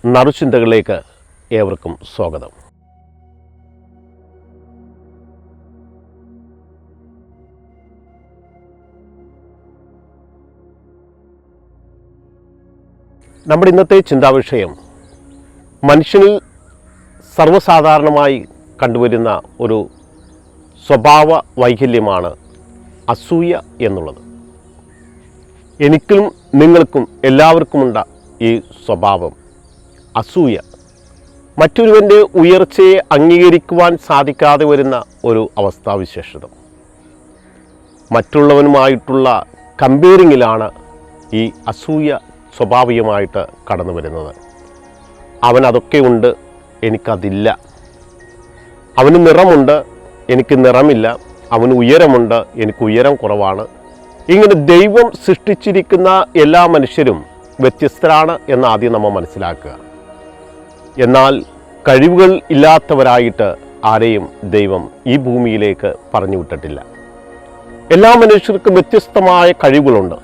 നറുചിന്തകളിലേക്ക് ഏവർക്കും സ്വാഗതം. നമ്മുടെ ഇന്നത്തെ ചിന്താവിഷയം മനുഷ്യനിൽ സർവ്വസാധാരണമായി കണ്ടുവരുന്ന ഒരു സ്വഭാവ വൈകല്യമാണ് അസൂയ എന്നുള്ളത്. എനിക്കും നിങ്ങൾക്കും എല്ലാവർക്കുമുണ്ട് ഈ സ്വഭാവം, അസൂയ. മറ്റൊരുവൻ്റെ ഉയർച്ചയെ അംഗീകരിക്കുവാൻ സാധിക്കാതെ വരുന്ന ഒരു അവസ്ഥാവിശേഷത. മറ്റുള്ളവനുമായിട്ടുള്ള കമ്പയറിങ്ങിലാണ് ഈ അസൂയ സ്വാഭാവികമായിട്ട് കടന്നു വരുന്നത്. അവനതൊക്കെ ഉണ്ട്, എനിക്കതില്ല. അവന് നിറമുണ്ട്, എനിക്ക് നിറമില്ല. അവന് ഉയരമുണ്ട്, എനിക്ക് ഉയരം കുറവാണ്. ഇങ്ങനെ ദൈവം സൃഷ്ടിച്ചിരിക്കുന്ന എല്ലാ മനുഷ്യരും വ്യത്യസ്തരാണ് എന്ന് ആദ്യം നമ്മൾ മനസ്സിലാക്കുക. എന്നാൽ കഴിവുകൾ ഇല്ലാത്തവരായിട്ട് ആരെയും ദൈവം ഈ ഭൂമിയിലേക്ക് പറഞ്ഞു വിട്ടിട്ടില്ല. എല്ലാ മനുഷ്യർക്കും വ്യത്യസ്തമായ കഴിവുകളുണ്ട്.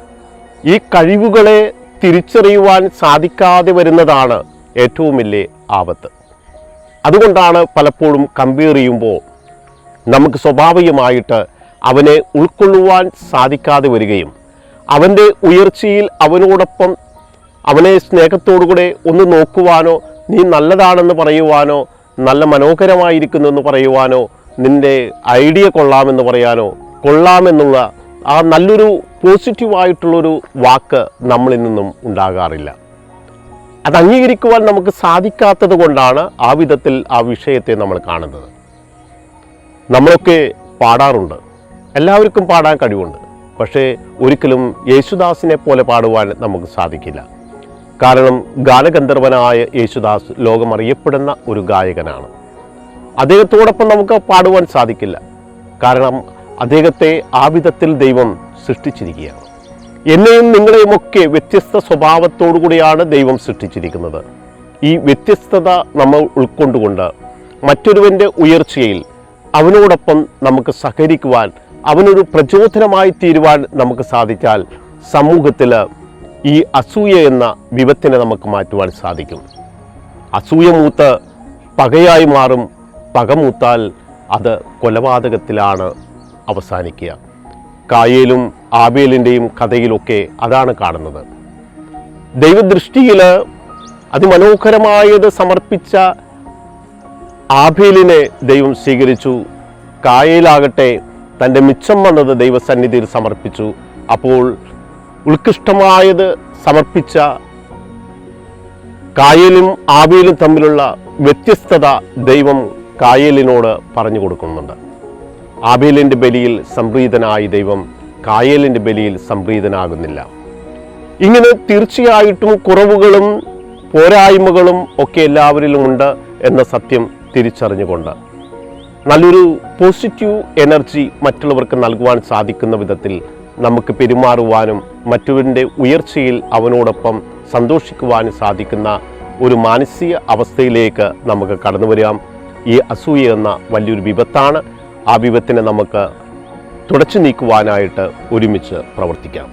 ഈ കഴിവുകളെ തിരിച്ചറിയുവാൻ സാധിക്കാതെ വരുന്നതാണ് ഏറ്റവും വലിയ ആപത്ത്. അതുകൊണ്ടാണ് പലപ്പോഴും കമ്പയർ ചെയ്യുമ്പോൾ നമുക്ക് സ്വാഭാവികമായിട്ട് അവനെ ഉൾക്കൊള്ളുവാൻ സാധിക്കാതെ വരികയും അവൻ്റെ ഉയർച്ചയിൽ അവനോടൊപ്പം അവനെ സ്നേഹത്തോടുകൂടെ ഒന്ന് നോക്കുവാനോ, നീ നല്ലതാണെന്ന് പറയുവാനോ, നല്ല മനോഹരമായിരിക്കുന്നു എന്ന് പറയുവാനോ, നിൻ്റെ ഐഡിയ കൊള്ളാമെന്ന് പറയാനോ, കൊള്ളാമെന്നുള്ള ആ നല്ലൊരു പോസിറ്റീവായിട്ടുള്ളൊരു വാക്ക് നമ്മളിൽ നിന്നും ഉണ്ടാകാറില്ല. അത് അംഗീകരിക്കുവാൻ നമുക്ക് സാധിക്കാത്തത് കൊണ്ടാണ് ആ വിധത്തിൽ ആ വിഷയത്തെ നമ്മൾ കാണുന്നത്. നമ്മളൊക്കെ പാടാറുണ്ട്, എല്ലാവർക്കും പാടാൻ കഴിവുണ്ട്. പക്ഷേ ഒരിക്കലും യേശുദാസിനെ പോലെ പാടുവാൻ നമുക്ക് സാധിക്കില്ല. കാരണം ഗാനഗന്ധർവനായ യേശുദാസ് ലോകമറിയപ്പെടുന്ന ഒരു ഗായകനാണ്. അദ്ദേഹത്തോടൊപ്പം നമുക്ക് പാടുവാൻ സാധിക്കില്ല. കാരണം അദ്ദേഹത്തെ ആ വിധത്തിൽ ദൈവം സൃഷ്ടിച്ചിരിക്കുകയാണ്. എന്നെയും നിങ്ങളെയുമൊക്കെ വ്യത്യസ്ത സ്വഭാവത്തോടു കൂടിയാണ് ദൈവം സൃഷ്ടിച്ചിരിക്കുന്നത്. ഈ വ്യത്യസ്തത നമ്മൾ ഉൾക്കൊണ്ടുകൊണ്ട് മറ്റൊരുവൻ്റെ ഉയർച്ചയിൽ അവനോടൊപ്പം നമുക്ക് സഹകരിക്കുവാൻ, അവനൊരു പ്രചോദനമായി തീരുവാൻ നമുക്ക് സാധിച്ചാൽ സമൂഹത്തിൽ ഈ അസൂയ എന്ന വിപത്തിനെ നമുക്ക് മാറ്റുവാൻ സാധിക്കും. അസൂയ മൂത്ത് പകയായി മാറും. പക മൂത്താൽ അത് കൊലപാതകത്തിലാണ് അവസാനിക്കുക. കായേലും ആബേലിൻ്റെയും കഥയിലൊക്കെ അതാണ് കാണുന്നത്. ദൈവദൃഷ്ടിയിൽ അതിമനോഹരമായത് സമർപ്പിച്ച ആബേലിനെ ദൈവം സ്വീകരിച്ചു. കായേലാകട്ടെ തൻ്റെ മിച്ചം വന്നത് ദൈവസന്നിധിയിൽ സമർപ്പിച്ചു. അപ്പോൾ ഉത്കൃഷ്ടമായത് സമർപ്പിച്ച കായേലും ആബേലും തമ്മിലുള്ള വ്യത്യസ്തത ദൈവം കായേലിനോട് പറഞ്ഞു കൊടുക്കുന്നുണ്ട്. ആബേലിൻ്റെ ബലിയിൽ സംപ്രീതനായി ദൈവം കായേലിൻ്റെ ബലിയിൽ സംപ്രീതനാകുന്നില്ല. ഇങ്ങനെ തീർച്ചയായിട്ടും കുറവുകളും പോരായ്മകളും ഒക്കെ എല്ലാവരിലും ഉണ്ട് എന്ന സത്യം തിരിച്ചറിഞ്ഞുകൊണ്ട് നല്ലൊരു പോസിറ്റീവ് എനർജി മറ്റുള്ളവർക്ക് നൽകുവാൻ സാധിക്കുന്ന വിധത്തിൽ നമുക്ക് പെരുമാറുവാനും മറ്റവരുടെ ഉയർച്ചയിൽ അവനോടൊപ്പം സന്തോഷിക്കുവാനും സാധിക്കുന്ന ഒരു മാനസിക അവസ്ഥയിലേക്ക് നമുക്ക് കടന്നു വരാം. ഈ അസൂയ എന്ന വലിയൊരു വിപത്താണ്. ആ വിപത്തിനെ നമുക്ക് തുടച്ചു നീക്കുവാനായിട്ട് ഒരുമിച്ച് പ്രവർത്തിക്കാം.